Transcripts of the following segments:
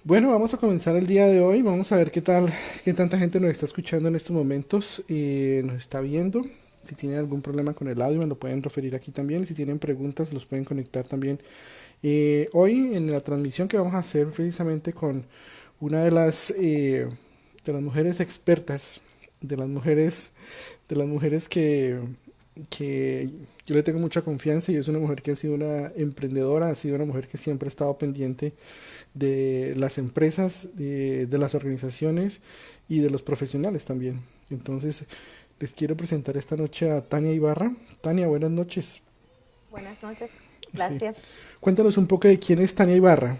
Bueno, vamos a comenzar el día de hoy. Vamos a ver qué tal, qué tanta gente nos está escuchando en estos momentos y nos está viendo. Si tienen algún problema con el audio, me lo pueden referir aquí también. Y si tienen preguntas, los pueden conectar también. Hoy en la transmisión que vamos a hacer precisamente con una de las mujeres expertas, de las mujeres, de las mujeres que yo le tengo mucha confianza y es una mujer que ha sido una emprendedora, ha sido una mujer que siempre ha estado pendiente de las empresas, de las organizaciones y de los profesionales también. Entonces, les quiero presentar esta noche a Tania Ibarra. Tania, buenas noches. Buenas noches, Sí. gracias. Cuéntanos un poco de quién es Tania Ibarra.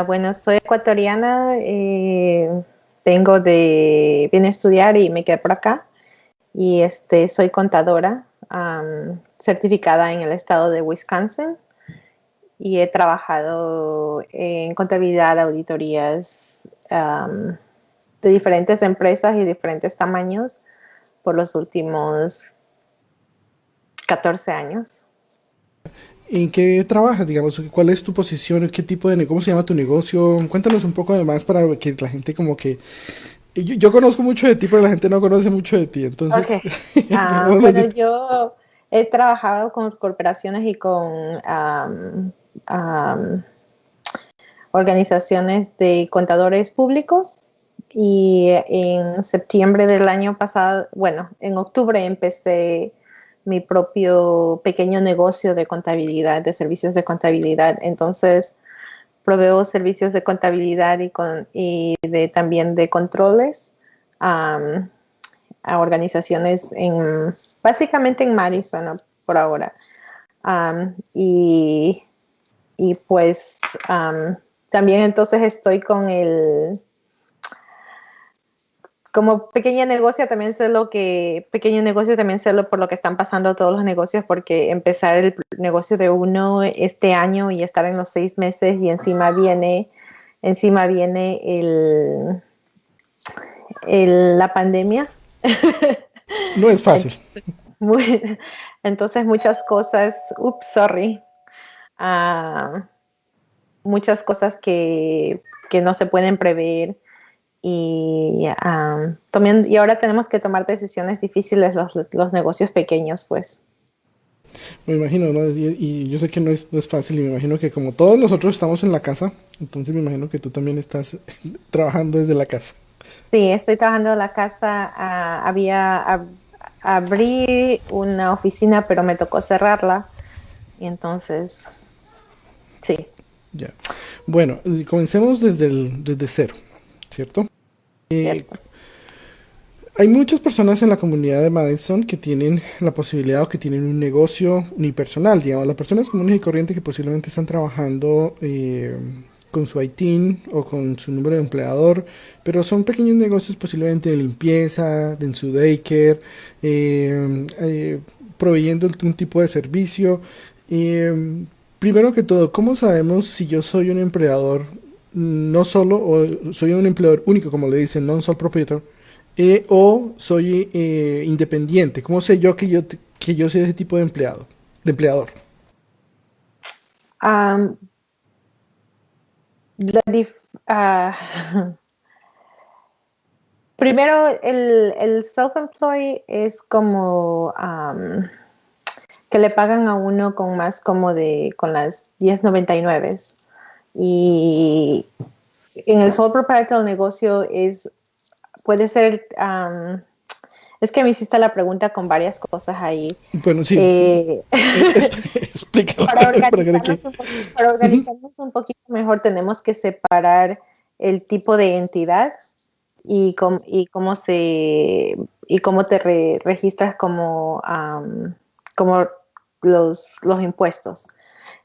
Bueno, soy ecuatoriana, vine a estudiar y me quedé por acá. Y soy contadora, certificada en el estado de Wisconsin y he trabajado en contabilidad, auditorías, am, de diferentes empresas y diferentes tamaños por los últimos 14 años. ¿En qué trabajas, digamos? ¿Cuál es tu posición? ¿Qué tipo de cómo se llama tu negocio? Cuéntanos un poco además para que la gente como que... yo conozco mucho de ti, pero la gente no conoce mucho de ti. Ok. Entonces, hablamos Bueno, de... yo he trabajado con corporaciones y con am, organizaciones de contadores públicos y en septiembre del año pasado, bueno, en octubre empecé mi propio pequeño negocio de contabilidad, de servicios de contabilidad. Entonces, proveo servicios de contabilidad también de controles. Um, a organizaciones básicamente en Madison por ahora. Um, y, y pues también entonces estoy como pequeño negocio también sé por lo que están pasando todos los negocios, porque empezar el negocio de uno este año y estar en los 6 meses y encima viene la pandemia. No es fácil. Muy, entonces muchas cosas, sorry, uh, muchas cosas que no se pueden prever y ahora tenemos que tomar decisiones difíciles los negocios pequeños, pues. Me imagino, ¿no? Y yo sé que no es fácil y me imagino que como todos nosotros estamos en la casa, entonces me imagino que tú también estás trabajando desde la casa. Sí, estoy trabajando en la casa, abrí una oficina, pero me tocó cerrarla y entonces, sí, Ya. Bueno, comencemos desde cero, ¿cierto? cierto. Hay muchas personas en la comunidad de Madison que tienen la posibilidad o que tienen un negocio unipersonal, digamos, las personas comunes y corrientes que posiblemente están trabajando con su ITIN o con su número de empleador, pero son pequeños negocios posiblemente de limpieza, de en su daycare, proveyendo un tipo de servicio. Eh, Primero que todo, ¿cómo sabemos si yo soy un empleador no solo o soy un empleador único, como le dicen, non-sole proprietor? O soy independiente. ¿Cómo sé yo que yo soy ese tipo de empleado, de empleador? Um, la dif- ah, Primero, el self-employed es como que le pagan a uno con más con las 1099. Y en el sole proprietor el negocio puede ser, es que me hiciste la pregunta con varias cosas ahí. Bueno, sí, Eh, explícalo para para que... organizarnos un poquito mejor tenemos que separar el tipo de entidad y cómo te registras como los impuestos.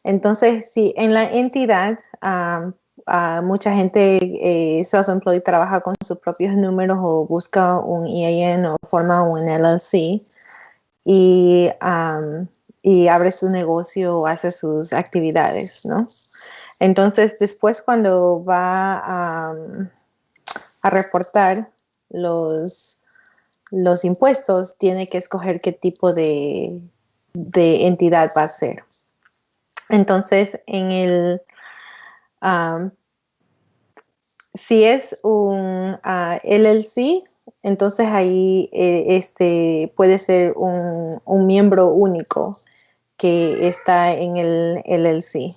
Entonces, sí, en la entidad, mucha gente self-employed trabaja con sus propios números o busca un EIN o forma un LLC y, y abre su negocio o hace sus actividades, ¿no? Entonces, después cuando va a reportar los, los impuestos, tiene que escoger qué tipo de entidad va a ser. Entonces, Um, si es un LLC, entonces ahí puede ser un miembro único que está en el LLC.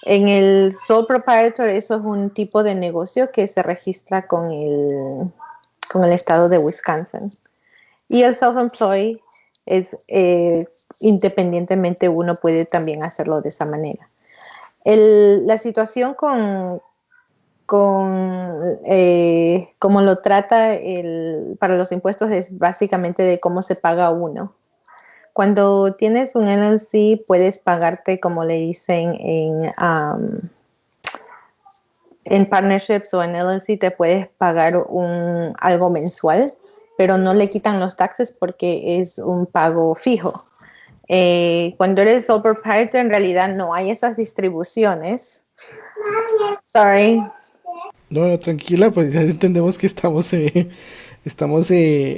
En el sole proprietor, eso es un tipo de negocio que se registra con el estado de Wisconsin. Y el self-employed es independientemente, uno puede también hacerlo de esa manera. La situación cómo lo trata para los impuestos es básicamente de cómo se paga uno. Cuando tienes un LLC, puedes pagarte, como le dicen, en partnerships o en LLC, te puedes pagar algo mensual, pero no le quitan los taxes porque es un pago fijo. Cuando eres sole proprietor, en realidad no hay esas distribuciones. Sorry. No, no, tranquila, pues ya entendemos que estamos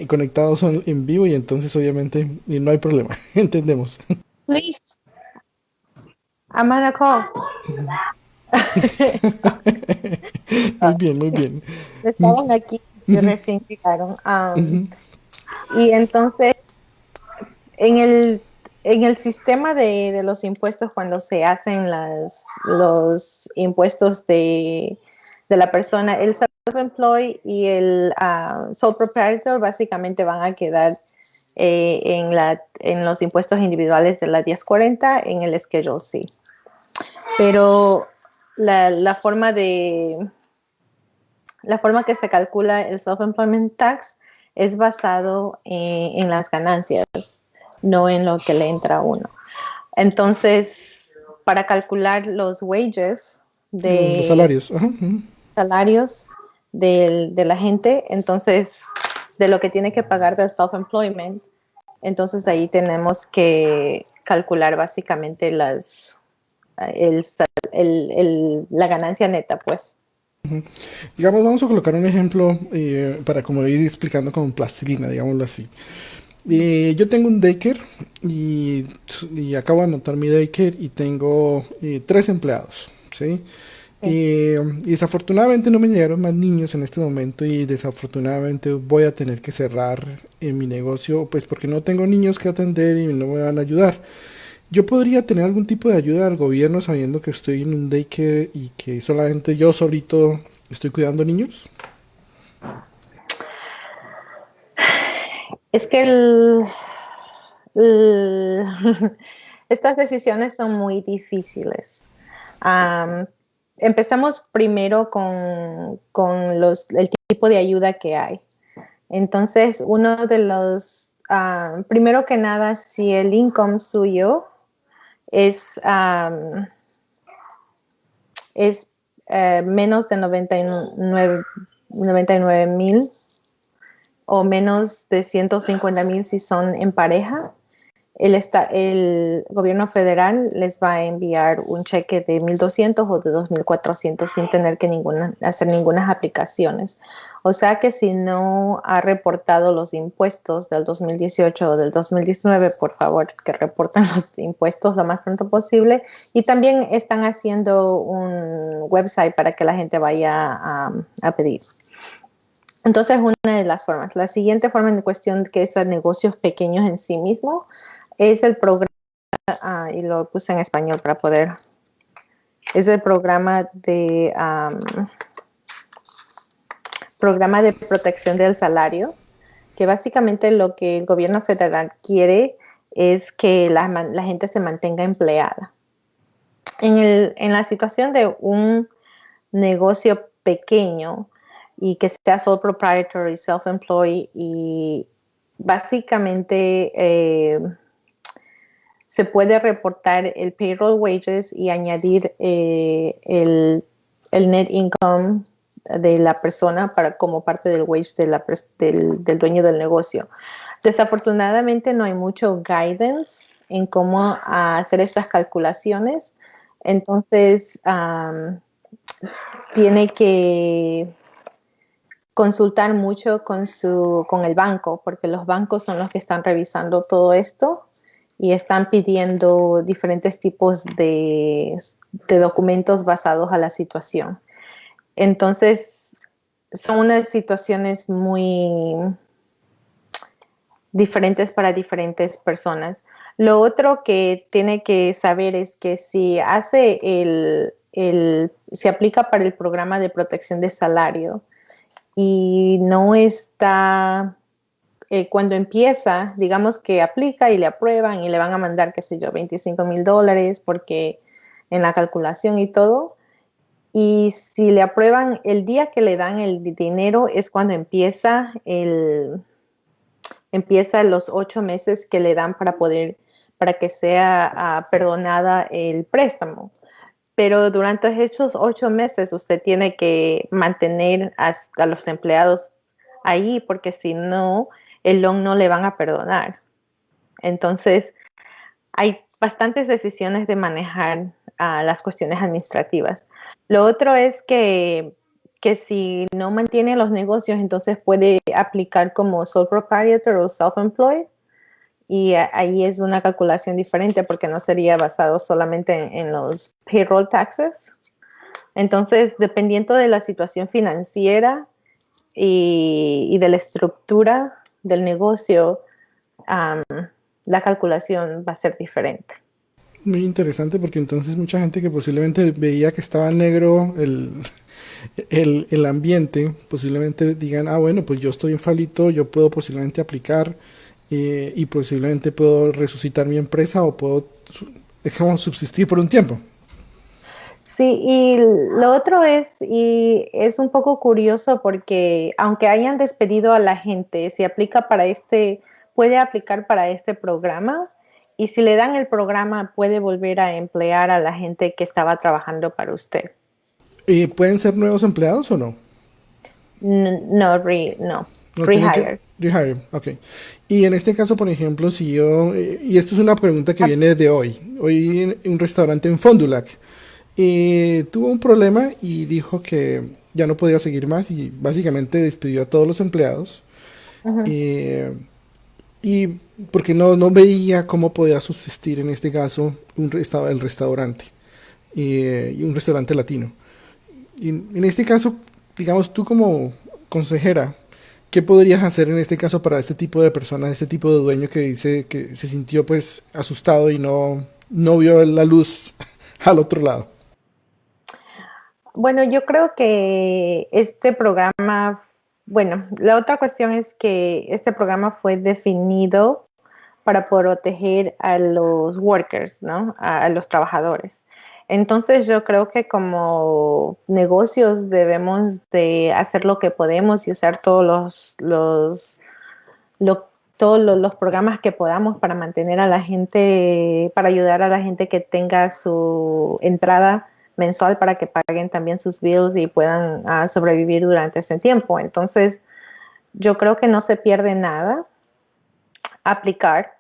conectados en vivo y entonces obviamente y no hay problema, entendemos. Please. I'm on a call. Muy bien, muy bien. Estaban aquí y recién llegaron. Y entonces, en el sistema de los impuestos, cuando se hacen los impuestos de la persona, el self-employed y el sole proprietor básicamente van a quedar en los impuestos individuales de la 1040 en el Schedule C. Pero la forma que se calcula el self-employment tax es basado en las ganancias, no en lo que le entra a uno. Entonces, para calcular los wages Los de salarios. Ajá, salarios de la gente, entonces, de lo que tiene que pagar del self-employment, entonces ahí tenemos que calcular básicamente la ganancia neta, pues. digamos, vamos a colocar un ejemplo para como ir explicando con plastilina, digámoslo así. Yo tengo un daycare y acabo de montar mi daycare y tengo 3 empleados, ¿sí? Sí. Y desafortunadamente no me llegaron más niños en este momento y desafortunadamente voy a tener que cerrar mi negocio pues porque no tengo niños que atender y no me van a ayudar. Yo podría tener algún tipo de ayuda del gobierno sabiendo que estoy en un daycare y que solamente yo solito estoy cuidando niños. Es que estas decisiones son muy difíciles. Um, Empezamos primero con el tipo de ayuda que hay. Entonces, uno de primero que nada, si el income suyo es, es menos de 99,000 o menos de 150,000 si son en pareja, el gobierno federal les va a enviar un cheque de 1,200 o de 2,400 sin tener que hacer ninguna aplicaciones. O sea que si no ha reportado los impuestos del 2018 o del 2019, por favor, que reporten los impuestos lo más pronto posible. Y también están haciendo un website para que la gente vaya a pedir. Entonces, una de las formas. La siguiente forma en cuestión que es a negocios pequeños en sí mismo es el programa, y lo puse en español para poder, es el programa de protección del salario, que básicamente lo que el gobierno federal quiere es que la gente se mantenga empleada. En la situación de un negocio pequeño y que sea sole proprietor y self-employed y básicamente se puede reportar el payroll wages y añadir el net income de la persona como parte del wage del dueño del negocio. Desafortunadamente no hay mucho guidance en cómo hacer estas calculaciones, entonces tiene que consultar mucho con el banco, porque los bancos son los que están revisando todo esto y están pidiendo diferentes tipos de de documentos basados a la situación. Entonces, son unas situaciones muy diferentes para diferentes personas. Lo otro que tiene que saber es que si hace se aplica para el programa de protección de salario y no está, cuando empieza, digamos que aplica y le aprueban y le van a mandar, qué sé yo, $25,000 porque en la calculación y todo. Y si le aprueban el día que le dan el dinero es cuando empieza los 8 meses que le dan para que sea perdonada el préstamo. Pero durante esos 8 meses usted tiene que mantener a los empleados ahí porque si no, el loan no le van a perdonar. Entonces, hay bastantes decisiones de manejar las cuestiones administrativas. Lo otro es que si no mantiene los negocios, entonces puede aplicar como sole proprietor o self-employed y ahí es una calculación diferente porque no sería basado solamente en los payroll taxes. Entonces, dependiendo de la situación financiera y de la estructura del negocio, la calculación va a ser diferente. Muy interesante porque entonces mucha gente que posiblemente veía que estaba negro el ambiente, posiblemente digan, ah, bueno, pues yo estoy en Falito, yo puedo posiblemente aplicar y posiblemente puedo resucitar mi empresa o puedo, digamos, subsistir por un tiempo. Sí, y lo otro y es un poco curioso porque aunque hayan despedido a la gente, si aplica para puede aplicar para este programa y si le dan el programa puede volver a emplear a la gente que estaba trabajando para usted. ¿Pueden ser nuevos empleados o no? No, No tienen que rehire. rehire, ok. Y en este caso, por ejemplo, si yo, y esto es una pregunta que viene de hoy en un restaurante en Fond du Lac, tuvo un problema y dijo que ya no podía seguir más y básicamente despidió a todos los empleados Ujú. eh, y porque no veía cómo podía subsistir en este caso el restaurante y un restaurante latino. Y en este caso, digamos, tú como consejera, ¿qué podrías hacer en este caso para este tipo de personas, este tipo de dueño que dice que se sintió pues asustado y no vio la luz al otro lado? Bueno, yo creo que este programa, bueno, la otra cuestión es que este programa fue definido para proteger a los workers, ¿no? A los trabajadores. Entonces yo creo que como negocios debemos de hacer lo que podemos y usar lo- todos los programas que podamos para mantener a la gente, para ayudar a la gente que tenga su entrada mensual para que paguen también sus bills y puedan sobrevivir durante ese tiempo. Entonces, yo creo que no se pierde nada aplicar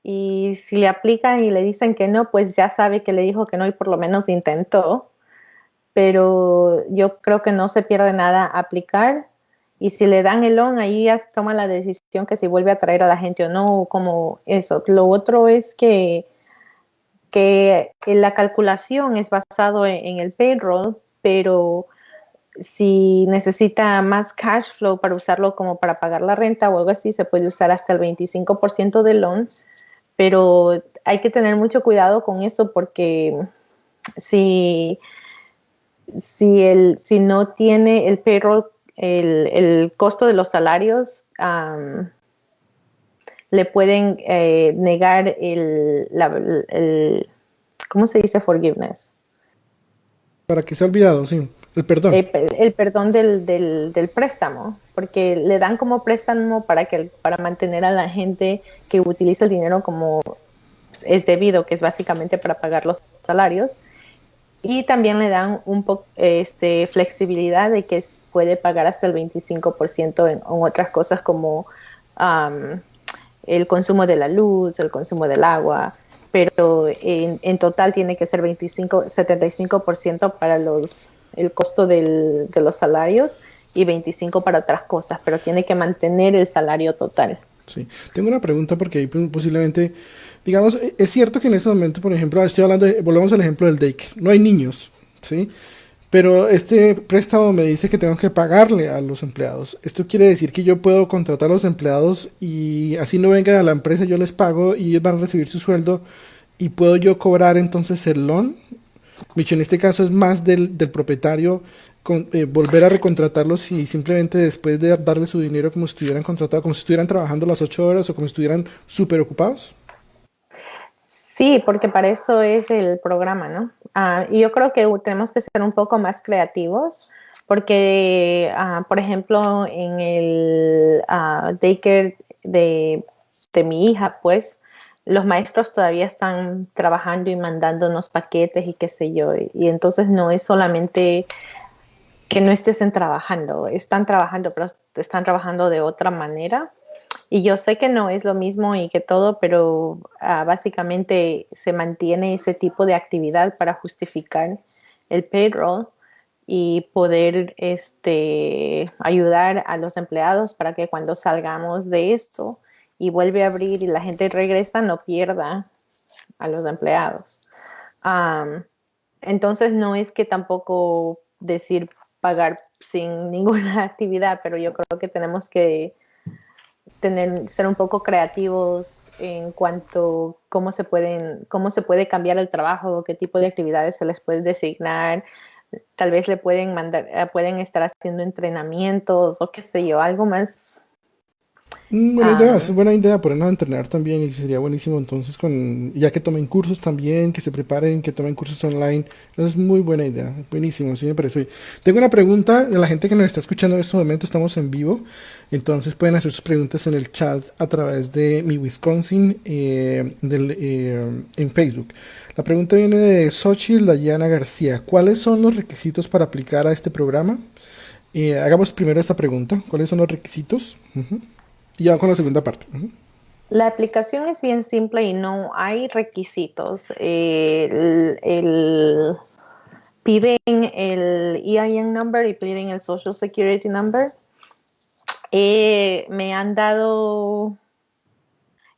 y si le aplican y le dicen que no, pues ya sabe que le dijo que no y por lo menos intentó, pero yo creo que no se pierde nada aplicar y si le dan el loan, ahí ya toma la decisión que si vuelve a traer a la gente o no, como eso. Lo otro es que la calculación es basado en el payroll, pero si necesita más cash flow para usarlo como para pagar la renta o algo así, se puede usar hasta el 25% del loan, pero hay que tener mucho cuidado con eso porque si, si no tiene el payroll, el costo de los salarios, le pueden negar ¿cómo se dice forgiveness? Para que se ha olvidado, sí, el perdón. El perdón del préstamo, porque le dan como préstamo para mantener a la gente que utiliza el dinero como es debido, que es básicamente para pagar los salarios, y también le dan un poco flexibilidad de que puede pagar hasta el 25% en otras cosas como um, el consumo de la luz, el consumo del agua, pero en total tiene que ser 75% para el costo de los salarios y 25% para otras cosas, pero tiene que mantener el salario total. Sí. Tengo una pregunta porque ahí posiblemente, digamos, es cierto que en este momento, por ejemplo, estoy hablando volvamos al ejemplo del daycare. No hay niños, ¿sí? Pero este préstamo me dice que tengo que pagarle a los empleados. Esto quiere decir que yo puedo contratar a los empleados y así no venga a la empresa, yo les pago y ellos van a recibir su sueldo y puedo yo cobrar entonces el loan. Micho, en este caso es más del propietario volver a recontratarlos y simplemente después de darle su dinero como si estuvieran contratados, como si estuvieran trabajando las 8 horas o como si estuvieran súper ocupados. Sí, porque para eso es el programa, ¿no? Y yo creo que tenemos que ser un poco más creativos, porque, por ejemplo, en el daycare de mi hija, pues, los maestros todavía están trabajando y mandándonos paquetes y qué sé yo, y entonces no es solamente que no están trabajando, pero están trabajando de otra manera. Y yo sé que no es lo mismo y que todo, pero básicamente se mantiene ese tipo de actividad para justificar el payroll y poder ayudar a los empleados para que cuando salgamos de esto y vuelve a abrir y la gente regresa, no pierda a los empleados. Um, entonces no es que tampoco decir pagar sin ninguna actividad, pero yo creo que tenemos que ser un poco creativos en cuanto a cómo se puede cambiar el trabajo, qué tipo de actividades se les puede designar. Tal vez le pueden mandar, pueden estar haciendo entrenamientos o qué sé yo, algo más. Buena idea, es Um, buena idea ponernos a entrenar también y sería buenísimo entonces ya que tomen cursos también, que se preparen, que tomen cursos online. Es muy buena idea, buenísimo, sí me parece. Tengo una pregunta de la gente que nos está escuchando en este momento, estamos en vivo, entonces pueden hacer sus preguntas en el chat a través de mi Wisconsin en Facebook. La pregunta viene de Xochitl Dayana García. ¿Cuáles son los requisitos para aplicar a este programa? Hagamos primero esta pregunta. ¿Cuáles son los requisitos? Ujú. Y ya con la segunda parte. Ujú. la aplicación es bien simple y no hay requisitos. Piden el EIN number y piden el Social Security number. Me han dado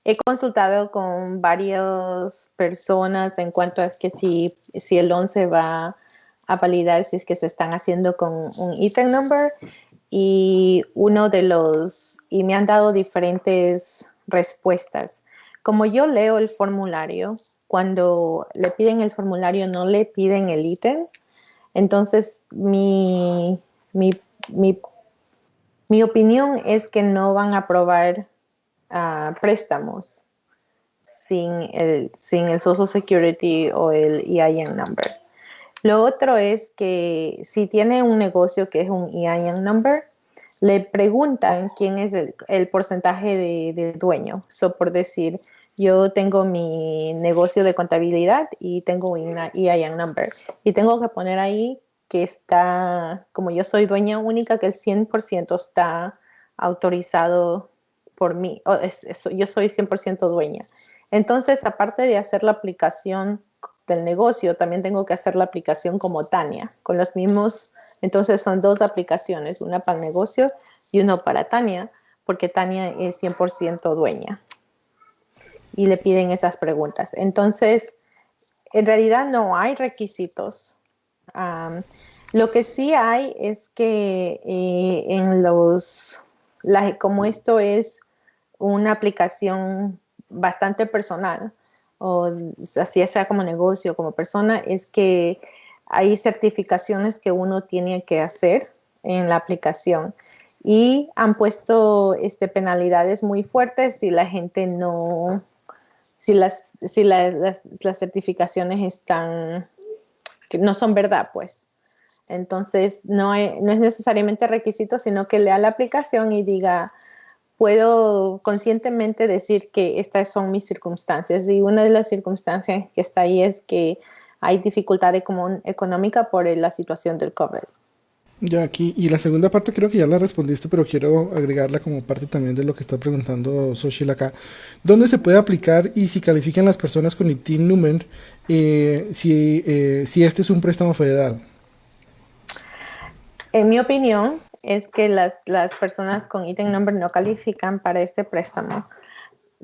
He consultado con varias personas en cuanto a que si el 11 va a validar si es que se están haciendo con un ITIN number y me han dado diferentes respuestas. Como yo leo el formulario, cuando le piden el formulario no le piden el ITIN, entonces mi, mi, mi opinión es que no van a aprobar préstamos sin el Social Security o el EIN number. Lo otro es que si tiene un negocio que es un EIN number, le preguntan quién es el porcentaje de dueño. So, por decir, yo tengo mi negocio de contabilidad y tengo una EIN number. Y tengo que poner ahí que está, como yo soy dueña única, que el 100% está autorizado por mí. Yo soy 100% dueña. Entonces, aparte de hacer la aplicación del negocio, también tengo que hacer la aplicación como Tania, con los mismos, entonces son dos aplicaciones, una para el negocio y una para Tania, porque Tania es 100% dueña y le piden esas preguntas. Entonces, en realidad no hay requisitos. Um, lo que sí hay es que como esto es una aplicación bastante personal, o así sea como negocio, como persona, es que hay certificaciones que uno tiene que hacer en la aplicación y han puesto penalidades muy fuertes si la gente no, si las certificaciones que no son verdad, pues. Entonces, no es necesariamente requisito, sino que lea la aplicación y diga, puedo conscientemente decir que estas son mis circunstancias. Y una de las circunstancias que está ahí es que hay dificultad económica por la situación del COVID. Ya aquí, y la segunda parte creo que ya la respondiste, pero quiero agregarla como parte también de lo que está preguntando Soshil acá. ¿Dónde se puede aplicar y si califican las personas con el TIN number si este es un préstamo federal? En mi opinión, es que las personas con ítem number no califican para este préstamo.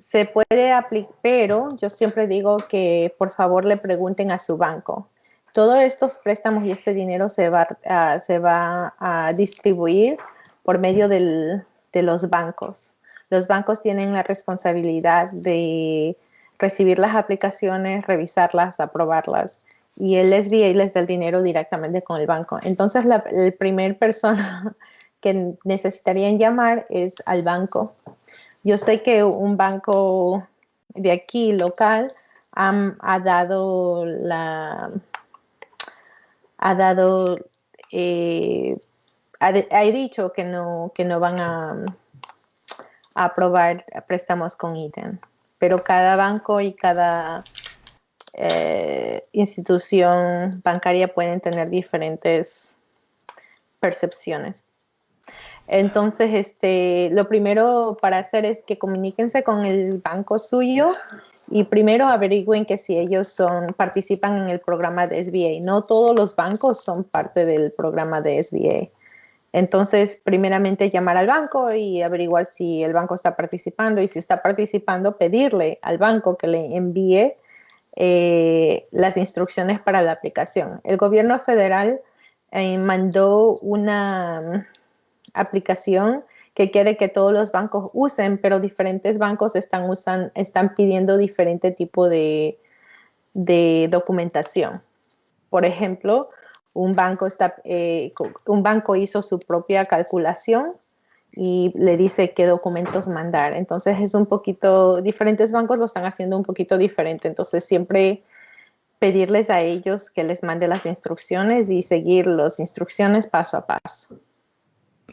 Se puede aplicar, pero yo siempre digo que por favor le pregunten a su banco. Todos estos préstamos y este dinero se va a distribuir por medio de los bancos. Los bancos tienen la responsabilidad de recibir las aplicaciones, revisarlas, aprobarlas. Y el SBA les da el dinero directamente con el banco. Entonces, el primer persona que necesitarían llamar es al banco. Yo sé que un banco de aquí, local, ha dado ha dado, ha dicho que no van a aprobar préstamos con ítem. Pero cada banco y cada institución bancaria pueden tener diferentes percepciones. Entonces, lo primero para hacer es que comuníquense con el banco suyo y primero averigüen que si ellos participan en el programa de SBA. No todos los bancos son parte del programa de SBA. Entonces, primeramente llamar al banco y averiguar si el banco está participando y si está participando, pedirle al banco que le envíe las instrucciones para la aplicación. El gobierno federal mandó una aplicación que quiere que todos los bancos usen, pero diferentes bancos están pidiendo diferente tipo de documentación. Por ejemplo, un banco hizo su propia calculación y le dice qué documentos mandar. Entonces es un poquito, diferentes bancos lo están haciendo un poquito diferente. Entonces siempre pedirles a ellos que les mande las instrucciones y seguir las instrucciones paso a paso.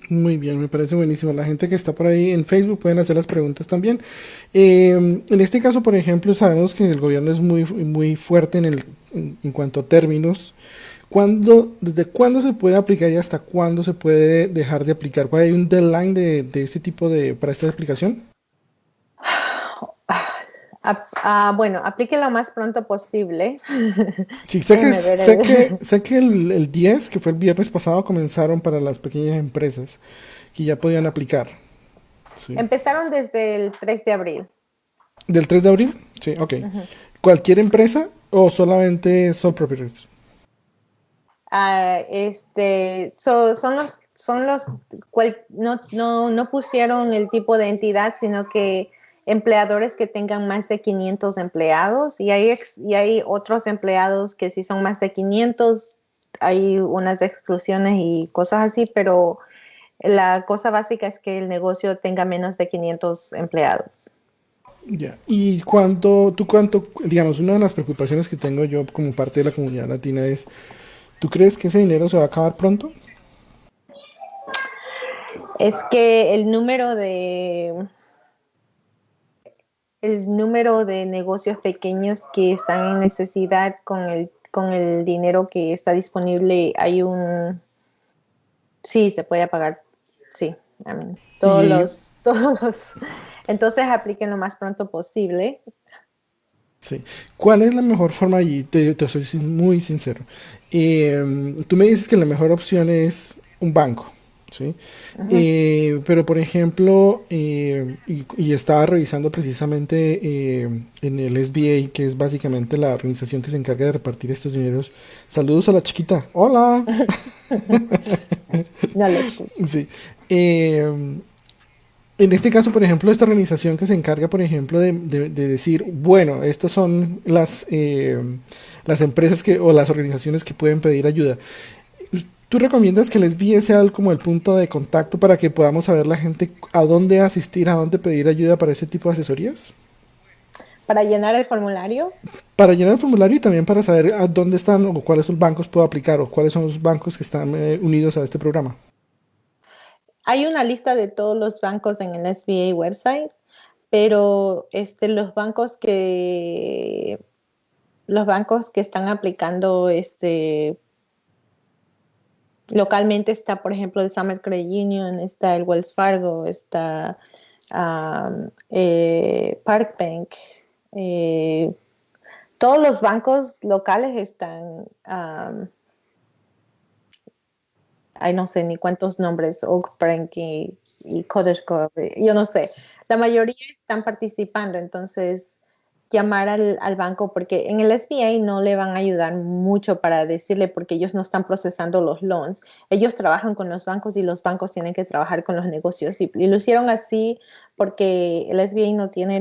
Muy bien, me parece buenísimo. La gente que está por ahí en Facebook pueden hacer las preguntas también. En este caso, por ejemplo, sabemos que el gobierno es muy fuerte en cuanto a términos. ¿Desde cuándo se puede aplicar y hasta cuándo se puede dejar de aplicar? ¿Cuál hay un deadline de este tipo para esta aplicación? Bueno, aplique lo más pronto posible. Sí, Déjeme ver. sé que el 10, que fue el viernes pasado, comenzaron para las pequeñas empresas que ya podían aplicar. Sí. Empezaron desde el 3 de abril. ¿Del 3 de abril? Sí, ok. Ujú. ¿Cualquier empresa o solamente sole proprietors? Son los, no pusieron el tipo de entidad, sino que empleadores que tengan más de 500 empleados y hay otros empleados que si son más de 500 hay unas exclusiones y cosas así, pero la cosa básica es que el negocio tenga menos de 500 empleados. Ya. ¿Y digamos, una de las preocupaciones que tengo yo como parte de la comunidad latina es, ¿tú crees que ese dinero se va a acabar pronto? Es que el número de negocios pequeños que están en necesidad con el dinero que está disponible, sí, se puede pagar, sí, I mean, Y entonces apliquen lo más pronto posible. sí, ¿cuál es la mejor forma? Y te soy muy sincero. Tú me dices que la mejor opción es un banco, ¿sí? Ujú. Pero por ejemplo, y estaba revisando precisamente en el SBA, que es básicamente la organización que se encarga de repartir estos dineros. Saludos a la chiquita. Hola. No le escucho. Sí. Eh, en este caso, por ejemplo, esta organización que se encarga, por ejemplo, de decir, bueno, estas son las empresas o las organizaciones que pueden pedir ayuda. ¿Tú recomiendas que les envíe sea como el punto de contacto para que podamos saber la gente a dónde asistir, a dónde pedir ayuda para ese tipo de asesorías? Para llenar el formulario, Para llenar el formulario y también para saber a dónde están o cuáles son bancos puedo aplicar o cuáles son los bancos que están unidos a este programa. hay una lista de todos los bancos en el SBA website, pero los bancos que están aplicando localmente está, por ejemplo, el Summit Credit Union, está el Wells Fargo, está Park Bank. eh, Todos los bancos locales están hay no sé ni cuántos nombres, Oak Bank y Cottage Grove, yo no sé. La mayoría están participando, entonces llamar al banco porque en el SBA no le van a ayudar mucho para decirle porque ellos no están procesando los loans. Ellos trabajan con los bancos y los bancos tienen que trabajar con los negocios y lo hicieron así porque el SBA no tiene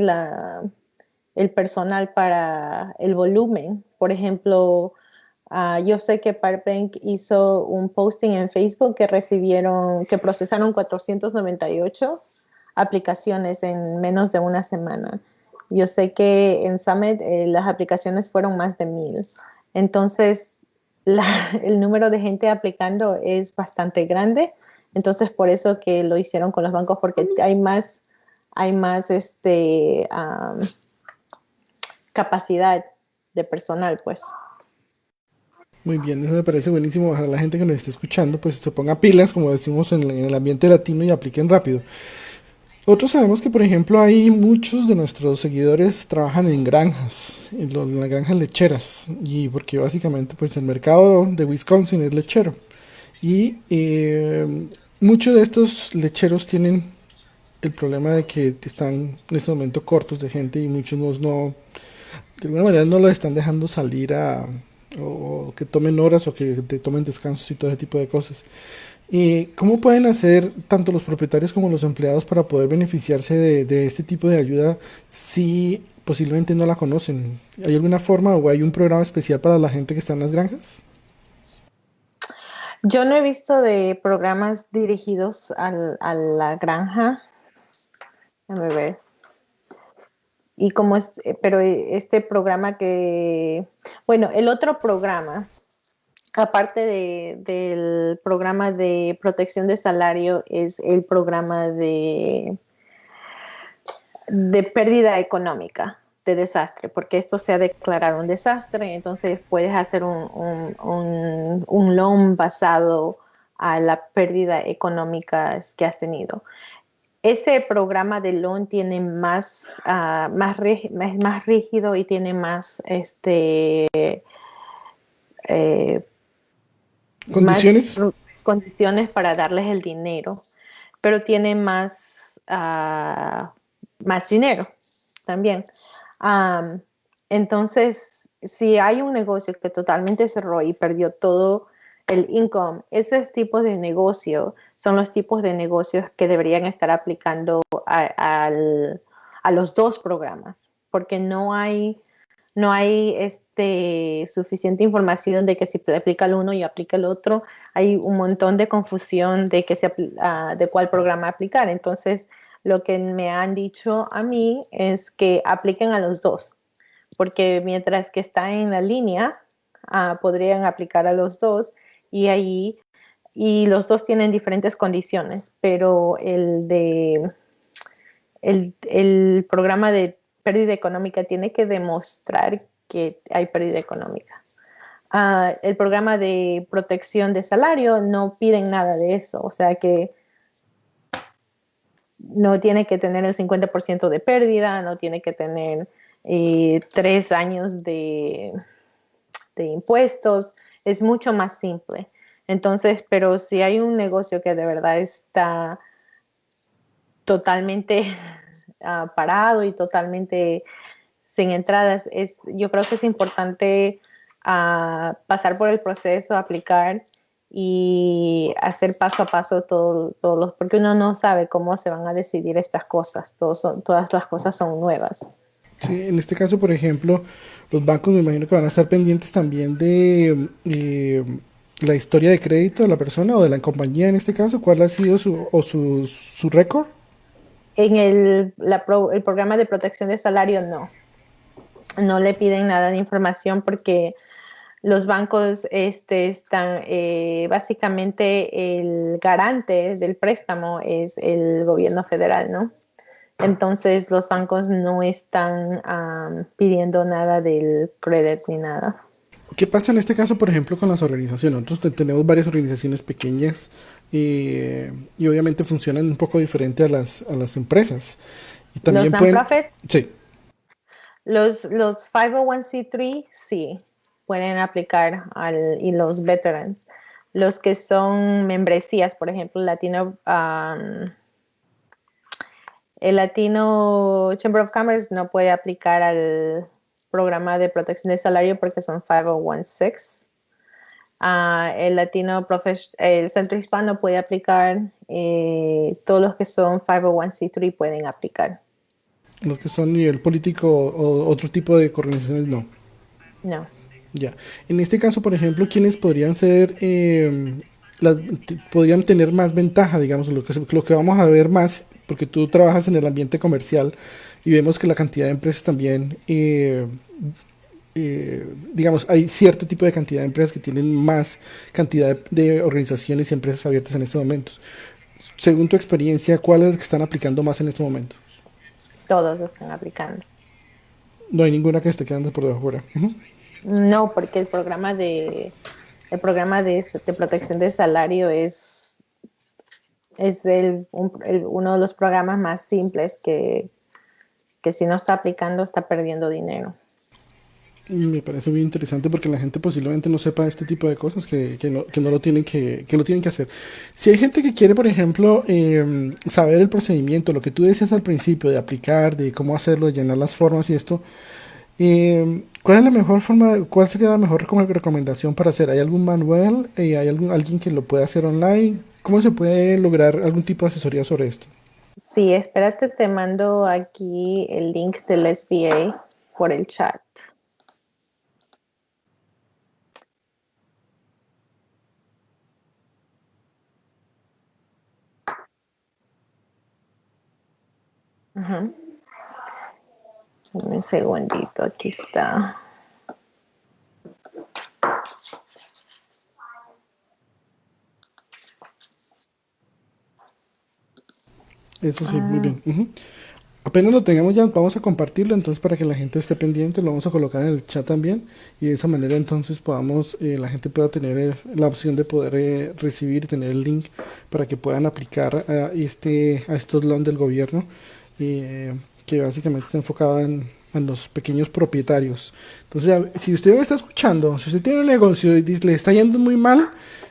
el personal para el volumen. Por ejemplo, yo sé que Parkbank hizo un posting en Facebook que procesaron 498 aplicaciones en menos de una semana. Yo sé que en Summit las aplicaciones fueron más de 1,000. Entonces, el número de gente aplicando es bastante grande. Entonces, por eso que lo hicieron con los bancos, porque hay más capacidad de personal, pues. Muy bien, eso me parece buenísimo. Ojalá la gente que nos esté escuchando pues se ponga pilas, como decimos en el ambiente latino, y apliquen rápido. Nosotros sabemos que, por ejemplo, hay muchos de nuestros seguidores trabajan en granjas, en las granjas lecheras, y porque básicamente pues el mercado de Wisconsin es lechero. Y muchos de estos lecheros tienen el problema de que están en este momento cortos de gente y muchos de alguna manera no lo están dejando salir o que tomen horas o que te tomen descansos y todo ese tipo de cosas. ¿Y cómo pueden hacer tanto los propietarios como los empleados para poder beneficiarse de este tipo de ayuda si posiblemente no la conocen? ¿Hay alguna forma o hay un programa especial para la gente que está en las granjas? Yo no he visto de programas dirigidos a la granja. Déjame ver. Y como es, pero este programa bueno, el otro programa, aparte del programa de protección de salario, es el programa de pérdida económica, de desastre, porque esto se ha declarado un desastre, entonces puedes hacer un loan basado a la pérdida económica que has tenido. Ese programa de loan tiene es más rígido y tiene eh, más ¿Condiciones? condiciones para darles el dinero, pero tiene más dinero también. Um, entonces, si hay un negocio que totalmente cerró y perdió todo el income, esos tipos de negocio son los tipos de negocios que deberían estar aplicando a los dos programas, porque no hay suficiente información de que si aplica el uno y aplica el otro, hay un montón de confusión de cuál programa aplicar. Entonces, lo que me han dicho a mí es que apliquen a los dos, porque mientras que está en la línea, podrían aplicar a los dos y los dos tienen diferentes condiciones, pero el programa de pérdida económica tiene que demostrar que hay pérdida económica. El programa de protección de salario no piden nada de eso, o sea que no tiene que tener el 50% de pérdida, no tiene que tener 3 años de impuestos, es mucho más simple. Entonces, pero si hay un negocio que de verdad está totalmente parado y totalmente sin entradas, yo creo que es importante pasar por el proceso, aplicar y hacer paso a paso todos porque uno no sabe cómo se van a decidir estas cosas, todas las cosas son nuevas. Sí, en este caso, por ejemplo, los bancos me imagino que van a estar pendientes también de la historia de crédito de la persona o de la compañía en este caso, cuál ha sido su récord. En el programa de protección de salario no le piden nada de información porque los bancos están, básicamente el garante del préstamo es el gobierno federal, ¿no? Entonces los bancos no están pidiendo nada del credit ni nada. ¿Qué pasa en este caso, por ejemplo, con las organizaciones? Nosotros tenemos varias organizaciones pequeñas y obviamente funcionan un poco diferente a las empresas. Y Los también pueden, non-profit, sí, los 501c3 sí pueden aplicar y los veterans. Los que son membresías, por ejemplo, el Latino Chamber of Commerce no puede aplicar al programa de protección de salario porque son 501(c). El Centro Hispano puede aplicar, todos los que son 501(c)(3) pueden aplicar. Los que son nivel político o otro tipo de organizaciones, no. No. Ya. En este caso, por ejemplo, ¿quiénes podrían ser, podrían tener más ventaja, digamos, lo que vamos a ver más, porque tú trabajas en el ambiente comercial y vemos que la cantidad de empresas también, digamos, hay cierto tipo de cantidad de empresas que tienen más cantidad de organizaciones y empresas abiertas en estos momentos. Según tu experiencia, ¿cuáles que están aplicando más en este momento? Todos están aplicando. No hay ninguna que esté quedando por debajo fuera. Ujú. No, porque el programa de protección de salario es uno de los programas más simples que si no está aplicando está perdiendo dinero. Me parece muy interesante porque la gente posiblemente no sepa este tipo de cosas que no lo tienen que lo tienen que hacer. Si hay gente que quiere, por ejemplo, saber el procedimiento, lo que tú decías al principio de aplicar, de cómo hacerlo, de llenar las formas y esto, ¿cuál es la mejor forma, cuál sería la mejor recomendación para hacer? ¿Hay algún manual? ¿Hay alguien que lo pueda hacer online? ¿Cómo se puede lograr algún tipo de asesoría sobre esto? Sí, espérate, te mando aquí el link del SBA por el chat. Ujú. Dame un segundito, aquí está. Eso sí, muy bien. Ujú. Apenas lo tengamos ya, vamos a compartirlo, entonces para que la gente esté pendiente, lo vamos a colocar en el chat también y de esa manera entonces podamos, la gente pueda tener la opción de poder recibir, tener el link para que puedan aplicar a estos loans del gobierno, que básicamente está enfocado en los pequeños propietarios. Entonces, si usted me está escuchando, si usted tiene un negocio y le está yendo muy mal,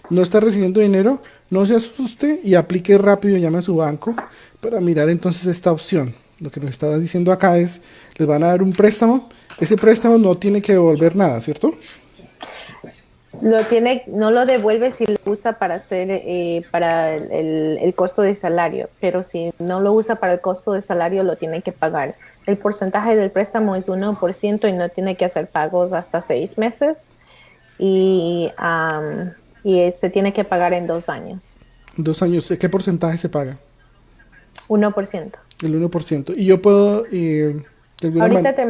no está recibiendo dinero, no se asuste y aplique rápido, llame a su banco para mirar entonces esta opción. Lo que nos estaba diciendo acá es, les van a dar un préstamo, ese préstamo no tiene que devolver nada, ¿cierto? No lo devuelve si lo usa para hacer para el costo de salario, pero si no lo usa para el costo de salario lo tiene que pagar. El porcentaje del préstamo es 1% y no tiene que hacer pagos hasta 6 meses y, se tiene que pagar en 2 años. 2 años, ¿qué porcentaje se paga? 1%. El 1%. Y yo puedo, de alguna manera, Ahorita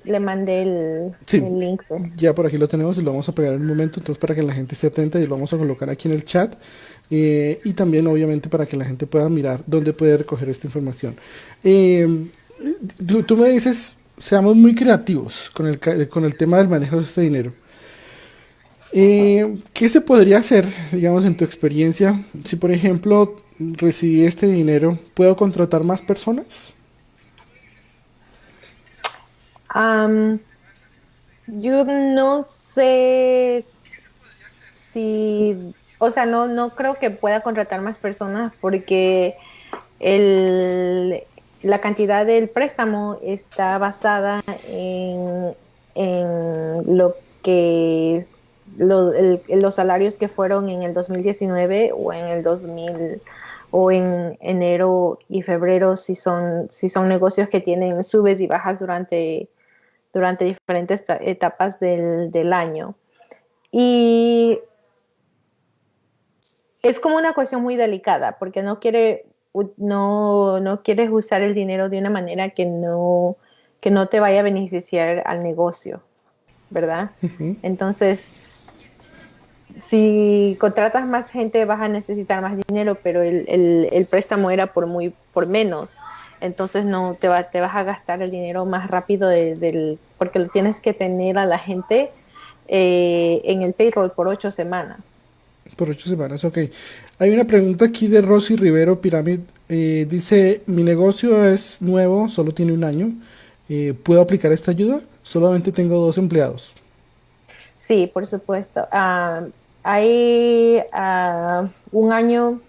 le mandé el sí, link. ya por aquí lo tenemos y lo vamos a pegar en un momento, entonces para que la gente esté atenta y lo vamos a colocar aquí en el chat, y también obviamente para que la gente pueda mirar dónde puede recoger esta información. Eh, tú me dices, seamos muy creativos con el tema del manejo de este dinero. ¿Qué se podría hacer, digamos, en tu experiencia, si por ejemplo recibí este dinero, puedo contratar más personas? Am, yo no sé si, o sea, no creo que pueda contratar más personas porque el, la cantidad del préstamo está basada en los salarios que fueron en el 2019 o en el 2000 o en enero y febrero si son negocios que tienen subes y bajas durante diferentes etapas del año. Y es como una cuestión muy delicada porque no quieres usar el dinero de una manera que no te vaya a beneficiar al negocio, ¿verdad? Entonces, si contratas más gente vas a necesitar más dinero, pero el préstamo era por menos. Entonces no te vas a gastar el dinero más rápido porque lo tienes que tener a la gente en el payroll por 8 semanas. Por 8 semanas, ok. Hay una pregunta aquí de Rosy Rivero Pyramid. Dice, mi negocio es nuevo, solo tiene un año. ¿Puedo aplicar esta ayuda? Solamente tengo 2 empleados. Sí, por supuesto. Hay un año,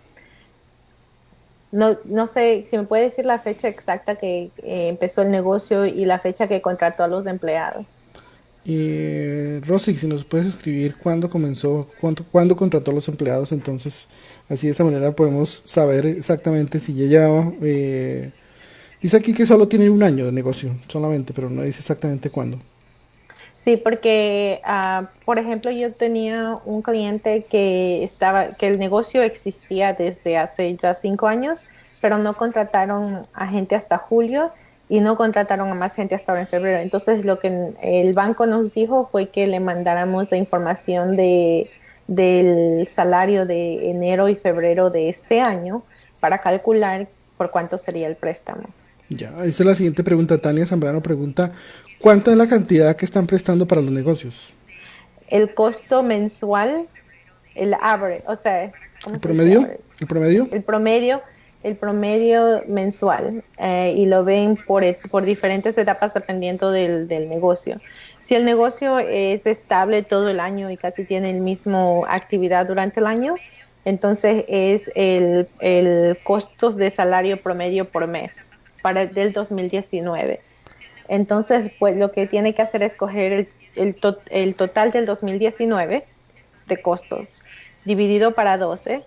no sé si me puede decir la fecha exacta que empezó el negocio y la fecha que contrató a los empleados. Rosy, si nos puedes escribir cuándo comenzó, cuándo contrató a los empleados, entonces así de esa manera podemos saber exactamente si ya llevaba. Dice aquí que solo tiene un año de negocio, solamente, pero no dice exactamente cuándo. Sí, porque, por ejemplo, yo tenía un cliente que el negocio existía desde hace ya 5 años, pero no contrataron a gente hasta julio y no contrataron a más gente hasta ahora en febrero. Entonces, lo que el banco nos dijo fue que le mandáramos la información del salario de enero y febrero de este año para calcular por cuánto sería el préstamo. Ya, esa es la siguiente pregunta. Tania Zambrano pregunta, ¿cuánta es la cantidad que están prestando para los negocios? El costo mensual, el average, o sea, ¿El ¿cómo se dice promedio? average? ¿El promedio? El promedio, el promedio mensual, y lo ven por diferentes etapas dependiendo del negocio. Si el negocio es estable todo el año y casi tiene el mismo actividad durante el año, entonces es el costo de salario promedio por mes del 2019. Entonces, pues lo que tiene que hacer es coger el total del 2019 de costos dividido para 12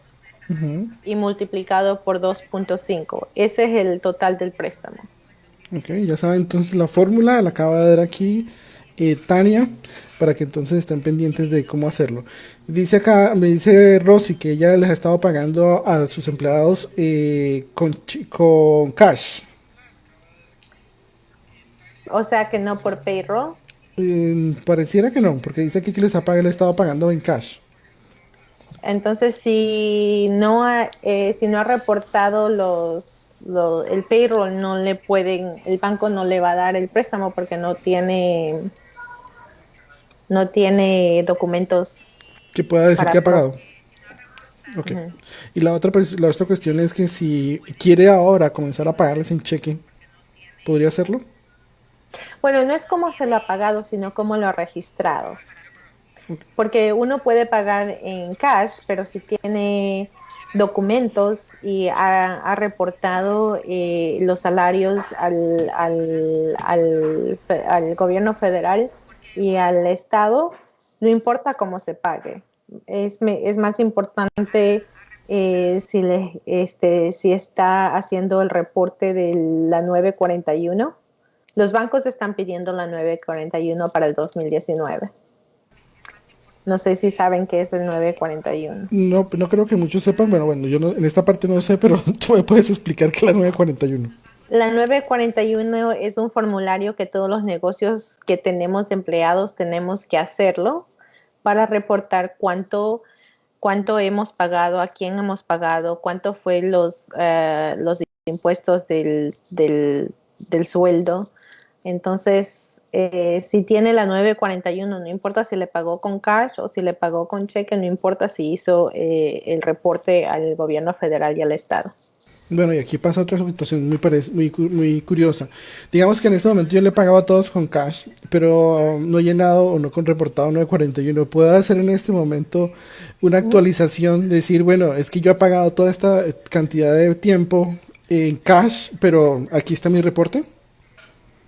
y multiplicado por 2.5. Ese es el total del préstamo. Ok, ya saben entonces la fórmula, la acaba de dar aquí Tania, para que entonces estén pendientes de cómo hacerlo. Dice acá, me dice Rosy que ella les ha estado pagando a sus empleados con cash. O sea que no por payroll. Pareciera que no, porque dice aquí que le ha estado pagando en cash. Entonces, si no ha reportado el payroll, el banco no le va a dar el préstamo porque no tiene documentos Que pueda decir que para ha pagado. Ok. Y la otra cuestión es que si quiere ahora comenzar a pagarles en cheque, ¿podría hacerlo? Bueno, no es cómo se lo ha pagado, sino cómo lo ha registrado. Porque uno puede pagar en cash, pero si tiene documentos y ha reportado los salarios al gobierno federal y al estado, no importa cómo se pague. Es más importante si está haciendo el reporte de la 941. Los bancos están pidiendo la 941 para el 2019. No sé si saben qué es el 941. No, no creo que muchos sepan. Bueno, bueno, yo no, en esta parte no sé, pero tú me puedes explicar que es la 941. La 941 es un formulario que todos los negocios que tenemos empleados tenemos que hacerlo para reportar cuánto hemos pagado, a quién hemos pagado, cuánto fue los impuestos del sueldo. Entonces, si tiene la 941, no importa si le pagó con cash o si le pagó con cheque, no importa si hizo el reporte al gobierno federal y al estado. Bueno, y aquí pasa otra situación muy curiosa. Digamos que en este momento yo le pagaba a todos con cash, pero no he llenado o no con reportado 941. ¿Puedo hacer en este momento una Ujú. actualización? Decir, bueno, es que yo he pagado toda esta cantidad de tiempo en cash, pero aquí está mi reporte.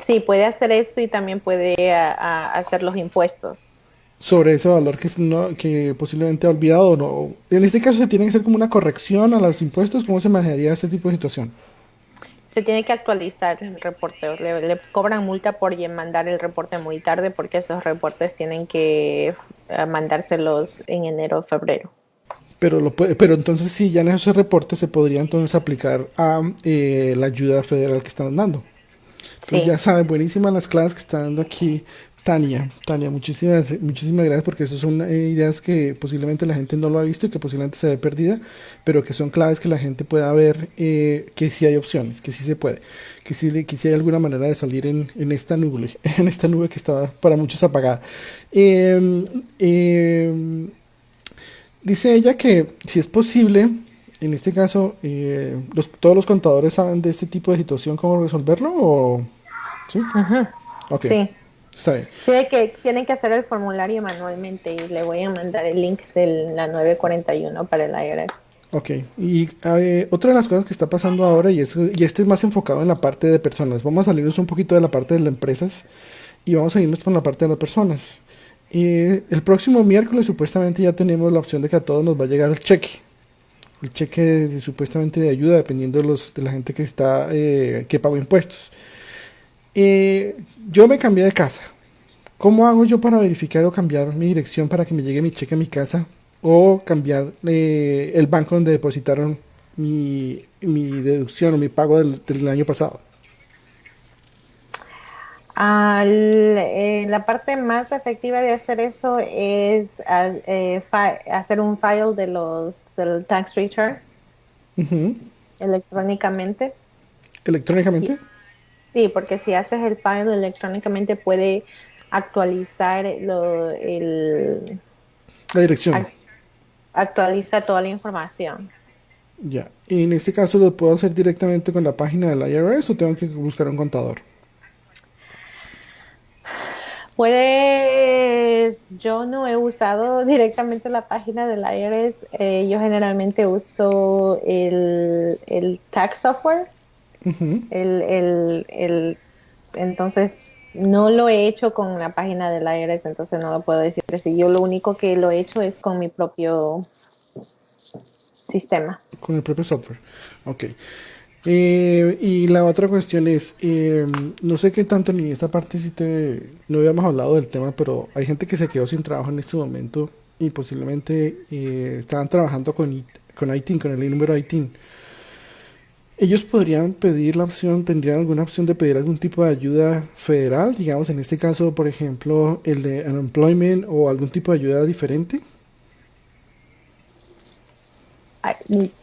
Sí, puede hacer esto y también puede hacer los impuestos. Sobre ese valor que posiblemente ha olvidado o no. En este caso se tiene que hacer como una corrección a los impuestos. ¿Cómo se manejaría este tipo de situación? Se tiene que actualizar el reporte. Le cobran multa por mandar el reporte muy tarde porque esos reportes tienen que mandárselos en enero o febrero. Pero entonces sí, ya en esos reportes se podría entonces aplicar a la ayuda federal que están dando. Entonces ya Sí. saben, buenísimas las clases que está dando aquí Tania. Tania, muchísimas gracias porque esas son ideas que posiblemente la gente no lo ha visto y que posiblemente se ve perdida, pero que son claves que la gente pueda ver que sí hay opciones, que sí se puede, que sí hay alguna manera de salir en esta nube, en esta nube que estaba para muchos apagada. Eh, eh, Dice ella que si es posible, en este caso, todos los contadores saben de este tipo de situación, cómo resolverlo, o... ¿Sí? Ujú. Ok. Sí. Está bien. Tienen que hacer el formulario manualmente y le voy a mandar el link de la 941 para el IRS. Ok, y otra de las cosas que está pasando ahora, y este es más enfocado en la parte de personas, vamos a salirnos un poquito de la parte de las empresas y vamos a irnos por la parte de las personas. El próximo miércoles supuestamente ya tenemos la opción de que a todos nos va a llegar el cheque supuestamente de ayuda dependiendo de la gente que está, que pagó impuestos. Eh, yo me cambié de casa. ¿Cómo hago yo para verificar o cambiar mi dirección para que me llegue mi cheque a mi casa? O cambiar el banco donde depositaron mi deducción o mi pago del año pasado. La parte más efectiva de hacer eso es hacer un file del tax return Ujú. electrónicamente. Electrónicamente. Sí, porque si haces el file electrónicamente puede actualizar La dirección. ac- actualiza toda la información. Ya. Y en este caso lo puedo hacer directamente con la página del IRS o tengo que buscar un contador. Yo no he usado directamente la página del IRS. Yo generalmente uso el tax software. Entonces, no lo he hecho con la página del IRS, entonces no lo puedo decir. Si yo lo único que lo he hecho es con mi propio sistema. Con el propio software. Ok. Y la otra cuestión es, no sé qué tanto ni esta parte si no habíamos hablado del tema, pero hay gente que se quedó sin trabajo en este momento y posiblemente estaban trabajando con ITIN, con el número ITIN. Ellos podrían pedir la opción, tendrían alguna opción de pedir algún tipo de ayuda federal, digamos en este caso, por ejemplo, el de unemployment o algún tipo de ayuda diferente. Ay,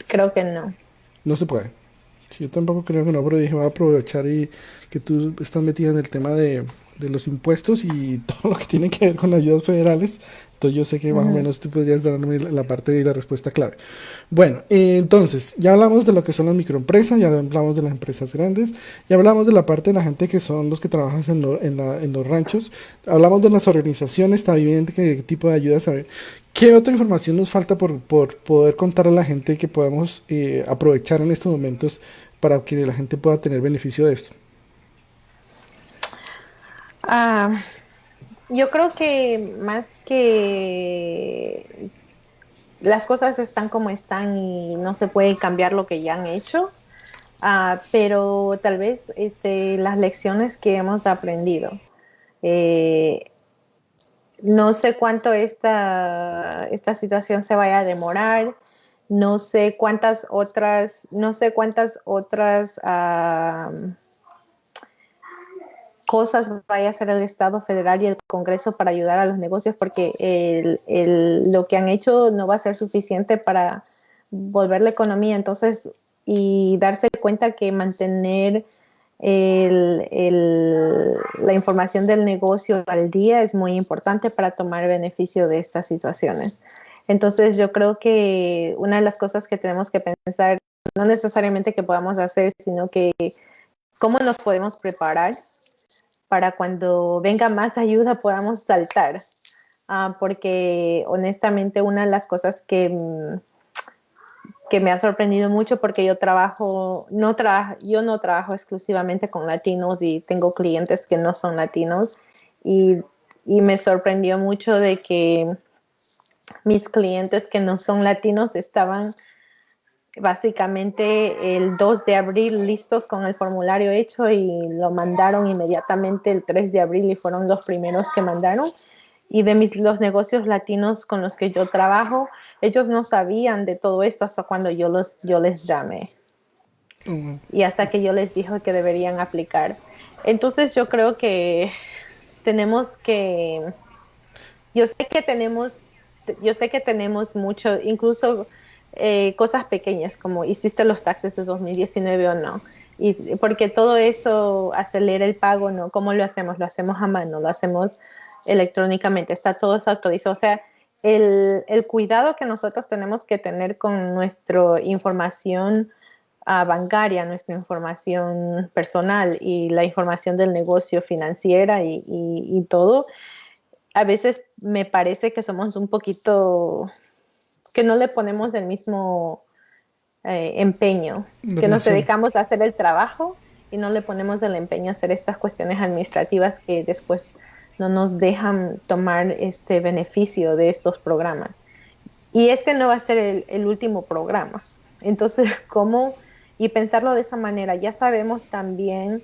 creo que no. No se puede. Sí, yo tampoco creo que no, pero dije, voy a aprovechar y que tú estás metida en el tema de los impuestos y todo lo que tiene que ver con ayudas federales. Entonces yo sé que más o Ujú. menos tú podrías darme la parte y la respuesta clave. Bueno, entonces ya hablamos de lo que son las microempresas, ya hablamos de las empresas grandes, ya hablamos de la parte de la gente que son los que trabajan en los ranchos, hablamos de las organizaciones, también de qué tipo de ayudas. ¿Qué otra información nos falta por poder contar a la gente que podemos aprovechar en estos momentos para que la gente pueda tener beneficio de esto? Ah, yo creo que más que las cosas están como están y no se puede cambiar lo que ya han hecho, pero tal vez las lecciones que hemos aprendido. Eh, no sé cuánto esta situación se vaya a demorar, no sé cuántas otras cosas vaya a hacer el Estado federal y el Congreso para ayudar a los negocios, porque lo que han hecho no va a ser suficiente para volver la economía. Entonces, y darse cuenta que mantener la información del negocio al día es muy importante para tomar beneficio de estas situaciones. Entonces, yo creo que una de las cosas que tenemos que pensar, no necesariamente que podamos hacer, sino que cómo nos podemos preparar para cuando venga más ayuda podamos saltar. Porque honestamente una de las cosas que me ha sorprendido mucho, porque yo no trabajo exclusivamente con latinos y tengo clientes que no son latinos, y, y me sorprendió mucho de que mis clientes que no son latinos estaban básicamente el 2 de abril listos con el formulario hecho y lo mandaron inmediatamente el 3 de abril y fueron los primeros que mandaron. Y los negocios latinos con los que yo trabajo, ellos no sabían de todo esto hasta cuando yo les llamé Mm. y hasta que yo les dije que deberían aplicar. Entonces yo creo que tenemos que, yo sé que tenemos, yo sé que tenemos mucho, incluso cosas pequeñas como hiciste los taxes de 2019 o no. Y porque todo eso acelera el pago, ¿no? ¿Cómo lo hacemos? Lo hacemos a mano, lo hacemos electrónicamente, está todo eso actualizado. O sea, el cuidado que nosotros tenemos que tener con nuestra información bancaria, nuestra información personal y la información del negocio financiera y todo, a veces me parece que somos un poquito, que no le ponemos el mismo empeño, De que nos relación. dedicamos a hacer el trabajo y no le ponemos el empeño a hacer estas cuestiones administrativas que después no nos dejan tomar este beneficio de estos programas. Y este no va a ser el último programa. Entonces, ¿cómo? Y pensarlo de esa manera, ya sabemos también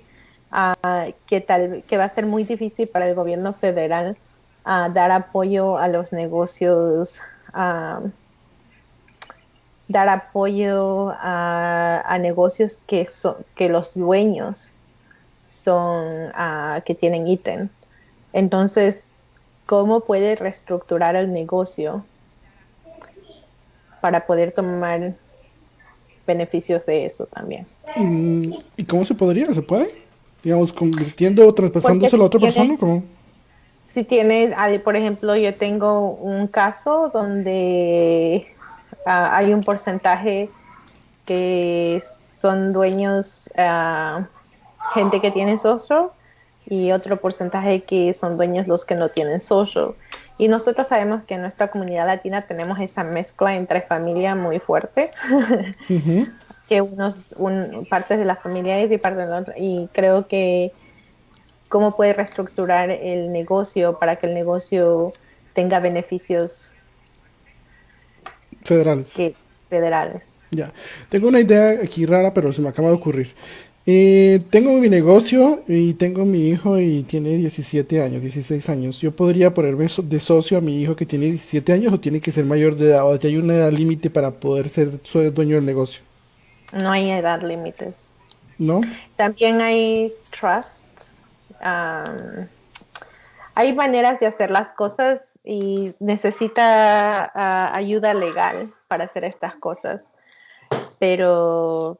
que va a ser muy difícil para el gobierno federal dar apoyo a los negocios, uh, dar apoyo a negocios que los dueños son, que tienen ítem. Entonces, ¿cómo puede reestructurar el negocio para poder tomar beneficios de eso también? ¿Y cómo se podría? ¿Se puede? Digamos, convirtiendo o Porque traspasándoselo a otra persona, ¿cómo? si tienes, por ejemplo, yo tengo un caso donde hay un porcentaje que son dueños, gente que tiene social y otro porcentaje que son dueños los que no tienen social. Y nosotros sabemos que en nuestra comunidad latina tenemos esa mezcla entre familia muy fuerte, que partes de la familia es y partes de la otra. Y creo que cómo puede reestructurar el negocio para que el negocio tenga beneficios Federales. que, federales. Ya. Tengo una idea aquí rara, pero se me acaba de ocurrir. Tengo mi negocio y tengo mi hijo y tiene 17 años, 16 años. ¿Yo podría ponerme de socio a mi hijo que tiene 17 años o tiene que ser mayor de edad? ¿O ya hay una edad límite para poder ser dueño del negocio? No hay edad límites. ¿No? También hay trusts. Hay maneras de hacer las cosas y necesita ayuda legal para hacer estas cosas, pero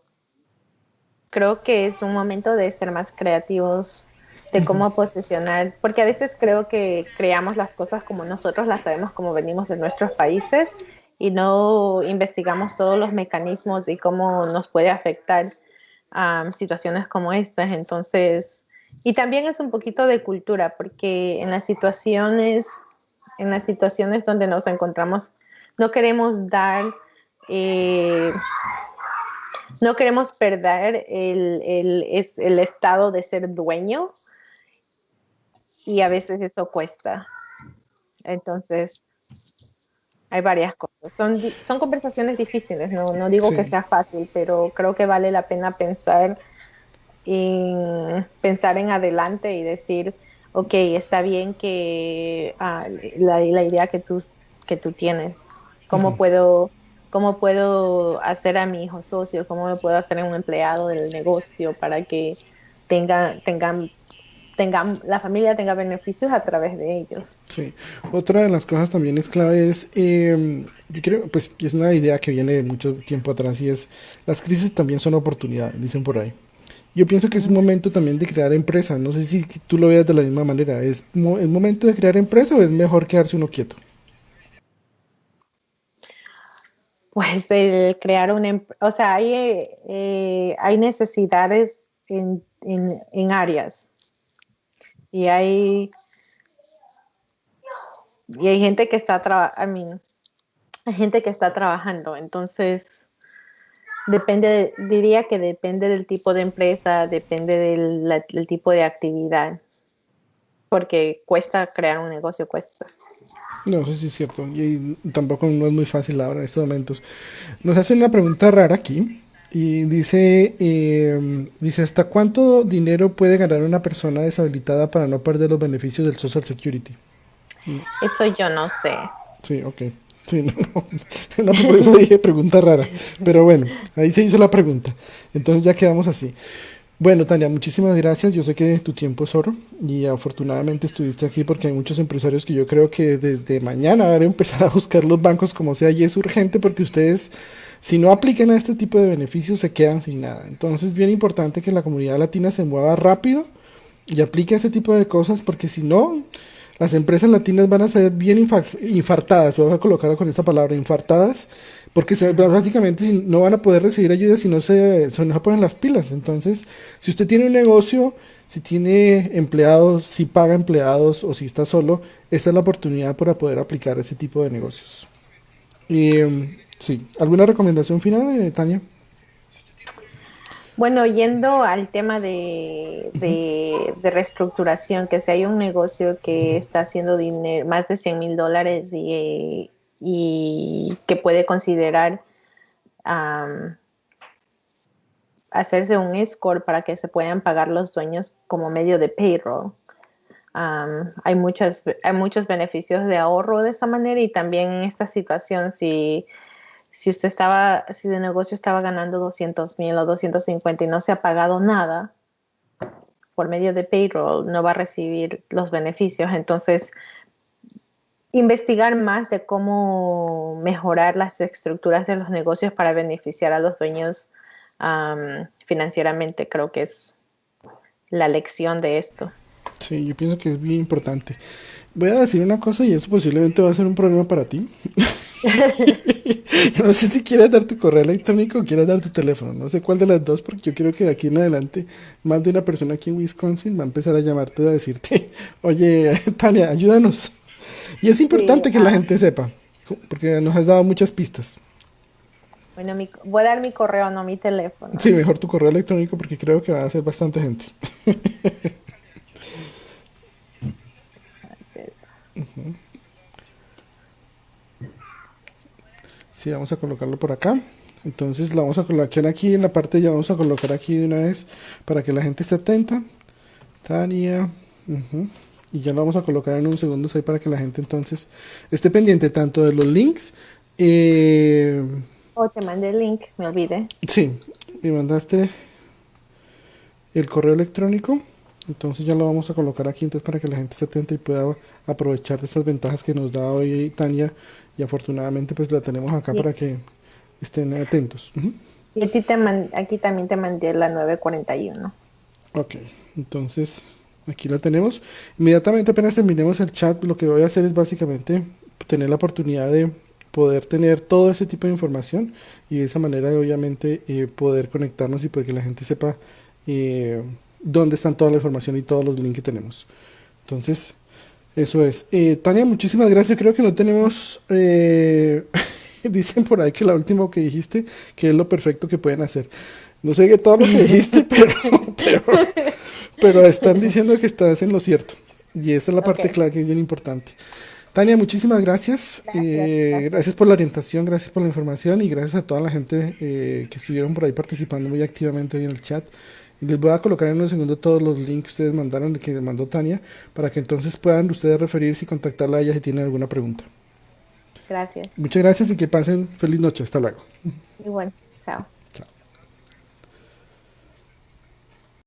creo que es un momento de ser más creativos, de cómo posicionar, porque a veces creo que creamos las cosas como nosotros las sabemos, como venimos de nuestros países y no investigamos todos los mecanismos y cómo nos puede afectar situaciones como estas. Entonces, y también es un poquito de cultura, porque en las situaciones donde nos encontramos, no queremos dar, eh, no queremos perder el estado de ser dueño y a veces eso cuesta. Entonces, hay varias cosas. Son conversaciones difíciles, no digo que Sí. sea fácil, pero creo que vale la pena pensar en adelante y decir, ok, está bien que la idea que tú tienes, ¿cómo puedo, cómo puedo hacer a mi hijo socio? ¿Cómo lo puedo hacer un empleado del negocio para que la familia tenga beneficios a través de ellos? Sí, otra de las cosas también es clave es, yo creo, pues es una idea que viene de mucho tiempo atrás y es, las crisis también son oportunidades, dicen por ahí. Yo pienso que es un momento también de crear empresa, no sé si tú lo veas de la misma manera, ¿es el momento de crear empresa o es mejor quedarse uno quieto? Pues el crear o sea, hay necesidades en áreas y hay gente que está hay gente que está trabajando, entonces diría que depende del tipo de empresa, depende del tipo de actividad, porque cuesta crear un negocio, cuesta. No, eso sí es cierto, y tampoco no es muy fácil ahora en estos momentos. Nos hacen una pregunta rara aquí y dice, ¿hasta cuánto dinero puede ganar una persona deshabilitada para no perder los beneficios del Social Security? Eso yo no sé. Sí, ok. Sí, no, por eso dije pregunta rara. Pero bueno, ahí se hizo la pregunta. Entonces ya quedamos así. Bueno, Tania, muchísimas gracias. Yo sé que tu tiempo es oro y afortunadamente estuviste aquí porque hay muchos empresarios que yo creo que desde mañana van a empezar a buscar los bancos como sea y es urgente porque ustedes, si no aplican a este tipo de beneficios, se quedan sin nada. Entonces, bien importante que la comunidad latina se mueva rápido y aplique ese tipo de cosas porque si no, las empresas latinas van a ser bien infartadas, voy a colocar con esta palabra, infartadas, Porque básicamente no van a poder recibir ayuda si no se ponen las pilas. Entonces, si usted tiene un negocio, si tiene empleados, si paga empleados o si está solo, esta es la oportunidad para poder aplicar ese tipo de negocios. Y sí, ¿alguna recomendación final, Tania? Bueno, yendo al tema de reestructuración, que si hay un negocio que está haciendo dinero, más de $100,000 y que puede considerar um, hacerse un escort para que se puedan pagar los dueños como medio de payroll. Hay muchos beneficios de ahorro de esa manera y también en esta situación, si el negocio estaba ganando 200,000 o 250 y no se ha pagado nada por medio de payroll, no va a recibir los beneficios. Entonces, investigar más de cómo mejorar las estructuras de los negocios para beneficiar a los dueños financieramente, creo que es la lección de esto. Sí, yo pienso que es bien importante. Voy a decir una cosa y eso posiblemente va a ser un problema para ti. Yo no sé si quieres dar tu correo electrónico o quieres dar tu teléfono. No sé cuál de las dos, porque yo creo que de aquí en adelante más de una persona aquí en Wisconsin va a empezar a llamarte a decirte, oye, Tania, ayúdanos. Y es Sí, importante que la gente sepa, porque nos has dado muchas pistas. bueno, voy a dar mi correo, no mi Sí, teléfono. mejor tu correo electrónico porque creo que va a ser bastante gente. Sí, vamos a colocarlo por acá. Entonces la vamos a colocar aquí en la parte, ya vamos a colocar aquí de una vez para que la gente esté atenta. Tania. Ujú. Y ya lo vamos a colocar en un segundo ahí para que la gente entonces esté pendiente tanto de los links. eh, O te mandé el link, me olvidé. sí, me mandaste el correo electrónico. Entonces ya lo vamos a colocar aquí entonces para que la gente esté atenta y pueda aprovechar de estas ventajas que nos da hoy Tania. Y afortunadamente pues la tenemos acá Y, para que estén atentos. Ujú. y aquí también te mandé la 941. Ok, entonces aquí la tenemos. Inmediatamente apenas terminemos el chat, lo que voy a hacer es básicamente tener la oportunidad de poder tener todo ese tipo de información y de esa manera obviamente poder conectarnos y porque la gente sepa eh, dónde están toda la información y todos los links que tenemos. Entonces, eso es. Tania, muchísimas gracias. Creo que no tenemos... dicen por ahí que la última que dijiste, que es lo perfecto que pueden hacer. No sé qué todo lo que dijiste, pero, pero están diciendo que estás en lo cierto. Y esa es la parte Ok, clave que es bien importante. Tania, muchísimas gracias. gracias, gracias. Gracias por la orientación, gracias por la información y gracias a toda la gente que estuvieron por ahí participando muy activamente hoy en el chat. Y les voy a colocar en un segundo todos los links que ustedes mandaron, que mandó Tania, para que entonces puedan ustedes referirse y contactarla a ella si tienen alguna pregunta. Gracias. Muchas gracias y que pasen feliz noche. Hasta luego. Igual, chao.